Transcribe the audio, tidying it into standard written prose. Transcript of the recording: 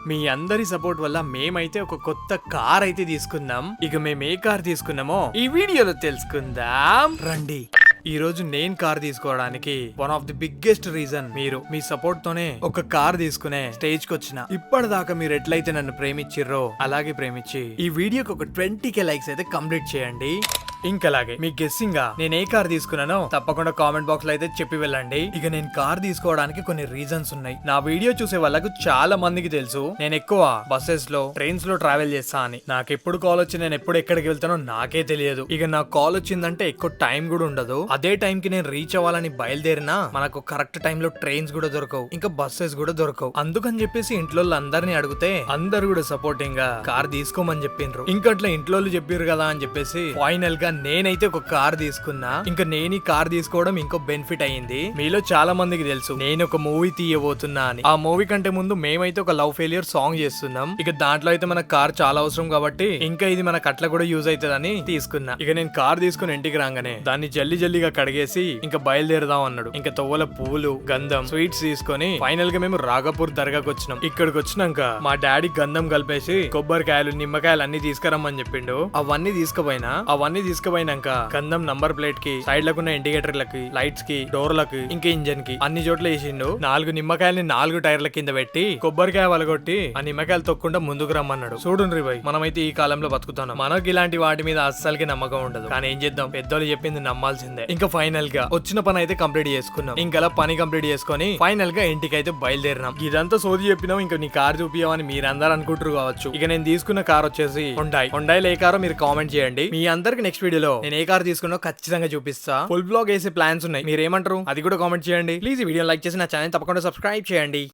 మీ అందరి సపోర్ట్ వల్ల మేమైతే ఒక కొత్త కార్ అయితే తీసుకున్నాం. ఇక మేము ఏ కార్ తీసుకున్నామో ఈ వీడియోలో తెలుసుకుందాం రండి. ఈ రోజు నేను కార్ తీసుకోవడానికి one of the biggest reason మీరు మీ సపోర్ట్ తోనే ఒక కార్ తీసుకునే స్టేజ్ కి వచ్చిన. ఇప్పటిదాకా మీరు ఎట్లయితే నన్ను ప్రేమించిర్రో అలాగే ప్రేమించి ఈ వీడియోకి ఒక 20K లైక్స్ అయితే కంప్లీట్ చేయండి. ఇంకలాగే మీ గెస్సింగ్ గా నేను ఏ కార్ తీసుకున్నానో తప్పకుండా కామెంట్ బాక్స్ లో అయితే చెప్పి వెళ్ళండి. ఇక నేను కార్ తీసుకోవడానికి కొన్ని రీజన్స్ ఉన్నాయి. నా వీడియో చూసే వాళ్ళకు చాలా మందికి తెలుసు నేను ఎక్కువ బస్సెస్ లో ట్రైన్స్ లో ట్రావెల్ చేస్తా అని. నాకు ఎప్పుడు కాల్ వచ్చి నేను ఎప్పుడు ఎక్కడికి వెళ్తానో నాకే తెలియదు. ఇక నాకు కాల్ వచ్చిందంటే ఎక్కువ టైం కూడా ఉండదు. అదే టైం కి నేను రీచ్ అవ్వాలని బయలుదేరినా మనకు కరెక్ట్ టైం లో ట్రైన్స్ కూడా దొరకవు, ఇంకా బస్సెస్ కూడా దొరకవు. అందుకని చెప్పేసి ఇంట్లో అందరినీ అడిగితే అందరు కూడా సపోర్టింగ్ గా కార్ తీసుకోమని చెప్పిండ్రు. ఇంకట్లా ఇంట్లో చెప్పారు కదా అని చెప్పేసి ఫైనల్ గా నేనైతే ఒక కార్ తీసుకున్నా. ఇంకా నేను ఈ కార్ తీసుకోవడం ఇంకో బెనిఫిట్ అయ్యింది. మీలో చాలా మందికి తెలుసు నేను ఒక మూవీ తీయబోతున్నా అని. ఆ మూవీ కంటే ముందు మేమైతే ఒక లవ్ ఫెయిలియర్ సాంగ్ చేస్తున్నాం. ఇక దాంట్లో అయితే మన కార్ చాలా అవసరం కాబట్టి ఇంకా ఇది మనకు అట్లా కూడా యూజ్ అవుతుందని తీసుకున్నా. ఇక నేను కార్ తీసుకుని ఇంటికి రాగానే దాన్ని జల్లిగా కడిగేసి ఇంకా బయలుదేరదాం అన్నాడు. ఇంకా తొవ్వల పువ్వులు, గంధం, స్వీట్స్ తీసుకొని ఫైనల్ గా మేము రాఘపూర్ దర్గాకి వచ్చినాం. ఇక్కడికి వచ్చినాక మా డాడీ గంధం కలిపేసి కొబ్బరికాయలు, నిమ్మకాయలు అన్ని తీసుకురమ్మని చెప్పిండు. అవన్నీ తీసుకుపోయినాక గంధం నంబర్ ప్లేట్ కి, సైడ్ లకున్న ఇండికేటర్లకి, లైట్స్ కి, డోర్లకి, ఇంకా ఇంజన్ కి అన్ని చోట్ల వేసిండు. 4 నిమ్మకాయలని 4 టైర్ల కింద పెట్టి కొబ్బరికాయ వలగొట్టి ఆ నిమ్మకాయలు తొక్కుండా ముందుకు రమ్మన్నాడు. చూడుండ్రి భయ్, మనమైతే ఈ కాలంలో బతుకుతున్నాం. మనకి ఇలాంటి వాటి మీద అస్సలకి నమ్మకం ఉండదు. కానీ ఏం చేద్దాం, పెద్దోళ్ళు చెప్పింది నమ్మాల్సిందే. ఇంకా ఫైనల్ గా వచ్చిన పని అయితే కంప్లీట్ చేసుకున్నాం. ఇంకా పని కంప్లీట్ చేసుకుని ఫైనల్ గా ఇంటికి అయితే బయలుదేరినాం. ఇదంతా సోది చెప్పినాం. ఇంకా నీ కార్ చూపియమని మీరందరూ అనుకుంటారు కావచ్చు. ఇక నేను తీసుకున్న కార్ వచ్చేసి హుండాయ్ ఏ కారో మీరు కామెంట్ చేయండి. మీ అందరికి నెక్స్ట్ వీడియోలో నేను ఏ కార్ తీసుకున్నా ఖచ్చితంగా చూపిస్తా. ఫుల్ బ్లాగ్ వేసే ప్లాన్స్ ఉన్నాయి. మీరు ఏమంటారు అది కూడా కామెంట్ చేయండి. ప్లీజ్ ఈ వీడియో లైక్ చేసి నా ఛానల్ తప్పకుండా సబ్స్క్రైబ్ చేయండి.